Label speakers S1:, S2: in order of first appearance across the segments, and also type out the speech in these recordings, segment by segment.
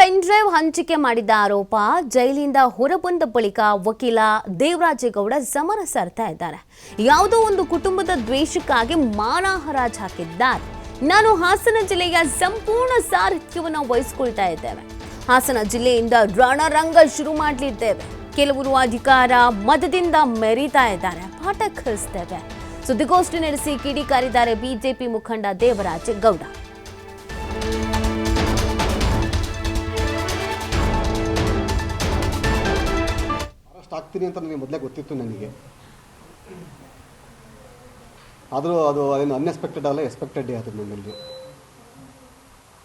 S1: Pen drive ಹಂಚಿಕೆ ಮಾಡಿದ ಆರೋಪ ಜೈಲಿಂದ ಹೊರಬಂದ ಬಳಿಕ ವಕೀಲ ದೇವರಾಜೇಗೌಡ ಸಮರ ಸಾರ್ತಾ ಇದ್ದಾರೆ. ಯಾವುದೋ ಒಂದು ಕುಟುಂಬದ ದ್ವೇಷಕ್ಕಾಗಿ ಮಾನಹರಾಜ್ ಹಾಕಿದ್ದಾರೆ. ನಾನು ಹಾಸನ ಜಿಲ್ಲೆಯ ಸಂಪೂರ್ಣ ಸಾರಥ್ಯವನ್ನು ವಹಿಸಿಕೊಳ್ತಾ ಇದ್ದೇವೆ. ಹಾಸನ ಜಿಲ್ಲೆಯಿಂದ ರಣರಂಗ ಶುರು ಮಾಡಲಿದ್ದೇವೆ. ಕೆಲವರು ಅಧಿಕಾರ ಮದದಿಂದ ಮೆರೀತಾ ಇದ್ದಾರೆ, ಪಾಠ ಕಲಿಸ್ತೇವೆ. ಸುದ್ದಿಗೋಷ್ಠಿ ನಡೆಸಿ ಕಿಡಿಕಾರಿದ್ದಾರೆ ಬಿಜೆಪಿ ಮುಖಂಡ ದೇವರಾಜೇಗೌಡ.
S2: ಆಗ್ತೀನಿ ಅಂತ ನನಗೆ ಮೊದಲೇ ಗೊತ್ತಿತ್ತು. ನನಗೆ ಆದರೂ ಅದೇನು ಅನ್ಎಕ್ಸ್ಪೆಕ್ಟೆಡ್ ಅಲ್ಲ, ಎಕ್ಸ್ಪೆಕ್ಟೆಡ್ ಅದು. ನನ್ನಲ್ಲಿ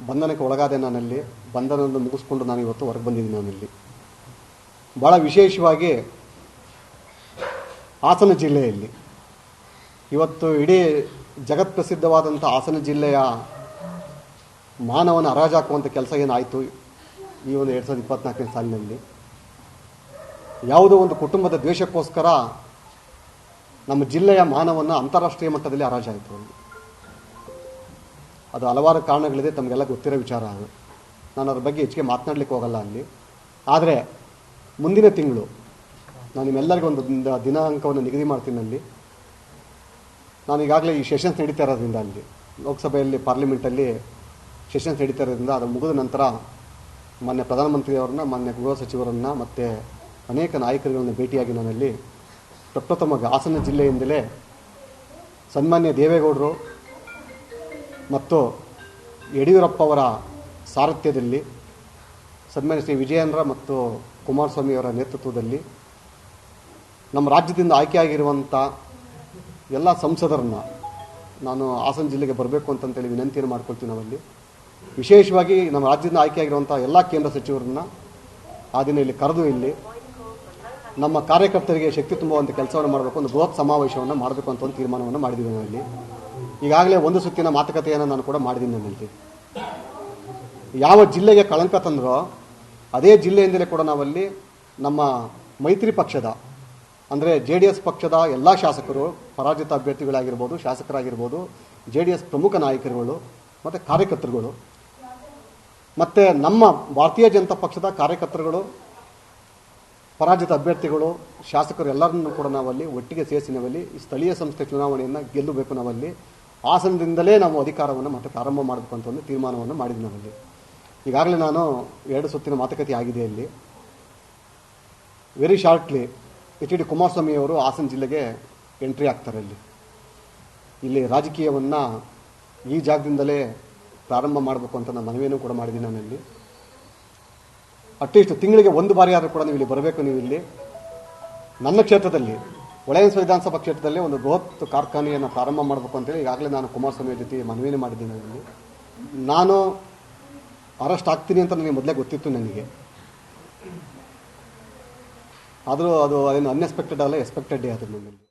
S2: ಬಂಧನಕ್ಕೆ ಒಳಗಾದೆ. ನಾನಲ್ಲಿ ಬಂಧನವನ್ನು ಮುಗಿಸ್ಕೊಂಡು ನಾನು ಇವತ್ತು ಹೊರಗೆ ಬಂದಿದ್ದೀನಿ. ನಾನಲ್ಲಿ ಭಾಳ ವಿಶೇಷವಾಗಿ ಹಾಸನ ಜಿಲ್ಲೆಯಲ್ಲಿ ಇವತ್ತು ಇಡೀ ಜಗತ್ಪ್ರಸಿದ್ಧವಾದಂಥ ಹಾಸನ ಜಿಲ್ಲೆಯ ಮಾನವನ ಹರಾಜಾಕುವಂಥ ಕೆಲಸ ಏನಾಯಿತು ಈ ಒಂದು 2024ನೇ ಸಾಲಿನಲ್ಲಿ. ಯಾವುದೋ ಒಂದು ಕುಟುಂಬದ ದ್ವೇಷಕ್ಕೋಸ್ಕರ ನಮ್ಮ ಜಿಲ್ಲೆಯ ಮಾನವನ್ನು ಅಂತಾರಾಷ್ಟ್ರೀಯ ಮಟ್ಟದಲ್ಲಿ ಹರಾಜಾಯಿತು. ಅದು ಹಲವಾರು ಕಾರಣಗಳಿದೆ, ತಮಗೆಲ್ಲ ಗೊತ್ತಿರೋ ವಿಚಾರ. ಅದು ನಾನು ಅದ್ರ ಬಗ್ಗೆ ಹೆಚ್ಚಿಗೆ ಮಾತನಾಡಲಿಕ್ಕೆ ಹೋಗಲ್ಲ ಅಲ್ಲಿ. ಆದರೆ ಮುಂದಿನ ತಿಂಗಳು ನಾನು ನಿಮ್ಮೆಲ್ಲರಿಗೂ ಒಂದು ದಿನಾಂಕವನ್ನು ನಿಗದಿ ಮಾಡ್ತೀನಿ. ಅಲ್ಲಿ ನಾನು ಈಗಾಗಲೇ ಈ ಸೆಷನ್ಸ್ ನಡೀತಾ ಇರೋದ್ರಿಂದ ಅಲ್ಲಿ ಲೋಕಸಭೆಯಲ್ಲಿ ಪಾರ್ಲಿಮೆಂಟಲ್ಲಿ ಸೆಷನ್ಸ್ ನಡೀತಾ ಇರೋದ್ರಿಂದ ಅದು ಮುಗಿದ ನಂತರ ಮಾನ್ಯ ಪ್ರಧಾನಮಂತ್ರಿಯವರನ್ನ, ಮಾನ್ಯ ಗೃಹ ಸಚಿವರನ್ನು ಮತ್ತು ಅನೇಕ ನಾಯಕರುಗಳನ್ನು ಭೇಟಿಯಾಗಿ ನಾನಲ್ಲಿ ಪ್ರಪ್ರಥಮವಾಗಿ ಹಾಸನ ಜಿಲ್ಲೆಯಿಂದಲೇ ಸನ್ಮಾನ್ಯ ದೇವೇಗೌಡರು ಮತ್ತು ಯಡಿಯೂರಪ್ಪ ಅವರ ಸಾರಥ್ಯದಲ್ಲಿ, ಸನ್ಮಾನ್ಯ ಶ್ರೀ ವಿಜಯೇಂದ್ರ ಮತ್ತು ಕುಮಾರಸ್ವಾಮಿಯವರ ನೇತೃತ್ವದಲ್ಲಿ ನಮ್ಮ ರಾಜ್ಯದಿಂದ ಆಯ್ಕೆಯಾಗಿರುವಂಥ ಎಲ್ಲ ಸಂಸದರನ್ನು ನಾನು ಹಾಸನ ಜಿಲ್ಲೆಗೆ ಬರಬೇಕು ಅಂತಂತೇಳಿ ವಿನಂತಿಯನ್ನು ಮಾಡ್ಕೊಳ್ತೀನಿ. ನಾವಲ್ಲಿ ವಿಶೇಷವಾಗಿ ನಮ್ಮ ರಾಜ್ಯದಿಂದ ಆಯ್ಕೆಯಾಗಿರುವಂಥ ಎಲ್ಲ ಕೇಂದ್ರ ಸಚಿವರನ್ನು ಆ ದಿನ ಇಲ್ಲಿ ಕರೆದು ಇಲ್ಲಿ ನಮ್ಮ ಕಾರ್ಯಕರ್ತರಿಗೆ ಶಕ್ತಿ ತುಂಬುವಂಥ ಕೆಲಸವನ್ನು ಮಾಡಬೇಕು, ಒಂದು ಬೃಹತ್ ಸಮಾವೇಶವನ್ನು ಮಾಡಬೇಕು ಅಂತ ಒಂದು ತೀರ್ಮಾನವನ್ನು ಮಾಡಿದ್ದೀವಿ. ನಾವಲ್ಲಿ ಈಗಾಗಲೇ ಒಂದು ಸುತ್ತಿನ ಮಾತುಕತೆಯನ್ನು ನಾನು ಕೂಡ ಮಾಡಿದ್ದೀನಿ. ನನ್ನಲ್ಲಿ ಯಾವ ಜಿಲ್ಲೆಗೆ ಕಳಂಕ ತಂದರೋ ಅದೇ ಜಿಲ್ಲೆಯಿಂದಲೇ ಕೂಡ ನಾವಲ್ಲಿ ನಮ್ಮ ಮೈತ್ರಿ ಪಕ್ಷದ ಅಂದರೆ JDS ಪಕ್ಷದ ಎಲ್ಲ ಶಾಸಕರು, ಪರಾಜಿತ ಅಭ್ಯರ್ಥಿಗಳಾಗಿರ್ಬೋದು, ಶಾಸಕರಾಗಿರ್ಬೋದು, JDS ಪ್ರಮುಖ ನಾಯಕರುಗಳು ಮತ್ತು ಕಾರ್ಯಕರ್ತರುಗಳು ಮತ್ತು ನಮ್ಮ ಭಾರತೀಯ ಜನತಾ ಪಕ್ಷದ ಕಾರ್ಯಕರ್ತರುಗಳು, ಪರಾಜಿತ ಅಭ್ಯರ್ಥಿಗಳು, ಶಾಸಕರು ಎಲ್ಲರನ್ನೂ ಕೂಡ ನಾವಲ್ಲಿ ಒಟ್ಟಿಗೆ ಸೇರಿಸಿ ನಾವಲ್ಲಿ ಸ್ಥಳೀಯ ಸಂಸ್ಥೆ ಚುನಾವಣೆಯನ್ನು ಗೆಲ್ಲಬೇಕು. ನಾವಲ್ಲಿ ಹಾಸನದಿಂದಲೇ ನಾವು ಅಧಿಕಾರವನ್ನು ಮತ್ತೆ ಪ್ರಾರಂಭ ಮಾಡಬೇಕು ಅಂತ ಒಂದು ತೀರ್ಮಾನವನ್ನು ಮಾಡಿದ್ವಿ. ನಾವಲ್ಲಿ ಈಗಾಗಲೇ ನಾನು 2 ಸುತ್ತಿನ ಮಾತುಕತೆ ಆಗಿದೆ. ಅಲ್ಲಿ ವೆರಿ ಶಾರ್ಟ್ಲಿ HD ಕುಮಾರಸ್ವಾಮಿಯವರು ಹಾಸನ ಜಿಲ್ಲೆಗೆ ಎಂಟ್ರಿ ಆಗ್ತಾರೆ. ಇಲ್ಲಿ ರಾಜಕೀಯವನ್ನು ಈ ಜಾಗದಿಂದಲೇ ಪ್ರಾರಂಭ ಮಾಡಬೇಕು ಅಂತ ನಾನು ಮನವಿಯನ್ನು ಕೂಡ ಮಾಡಿದ್ದೀನಿ. ನಾನಲ್ಲಿ ಅಟ್ಲೀಸ್ಟ್ ತಿಂಗಳಿಗೆ ಒಂದು ಬಾರಿ ಆದರೂ ಕೂಡ ನೀವು ಇಲ್ಲಿ ಬರಬೇಕು. ನೀವು ಇಲ್ಲಿ ನನ್ನ ಕ್ಷೇತ್ರದಲ್ಲಿ ಒಳಯನ್ಸ್ ವಿಧಾನಸಭಾ ಕ್ಷೇತ್ರದಲ್ಲಿ ಒಂದು ಬೃಹತ್ ಕಾರ್ಖಾನೆಯನ್ನು ಪ್ರಾರಂಭ ಮಾಡಬೇಕು ಅಂತೇಳಿ ಈಗಾಗಲೇ ನಾನು ಕುಮಾರಸ್ವಾಮಿಯ ಜೊತೆ ಮನವಿಯನ್ನು ಮಾಡಿದ್ದೀನಿ. ನಾನು ಅರೆಸ್ಟ್ ಆಗ್ತೀನಿ ಅಂತ ನನಗೆ ಮೊದಲೇ ಗೊತ್ತಿತ್ತು. ನನಗೆ ಆದರೂ ಅದೇನು ಅನ್ಎಕ್ಸ್ಪೆಕ್ಟೆಡ್ ಅಲ್ಲ, ಎಕ್ಸ್ಪೆಕ್ಟೆಡ್ ಅದು. ನನ್ನಲ್ಲಿ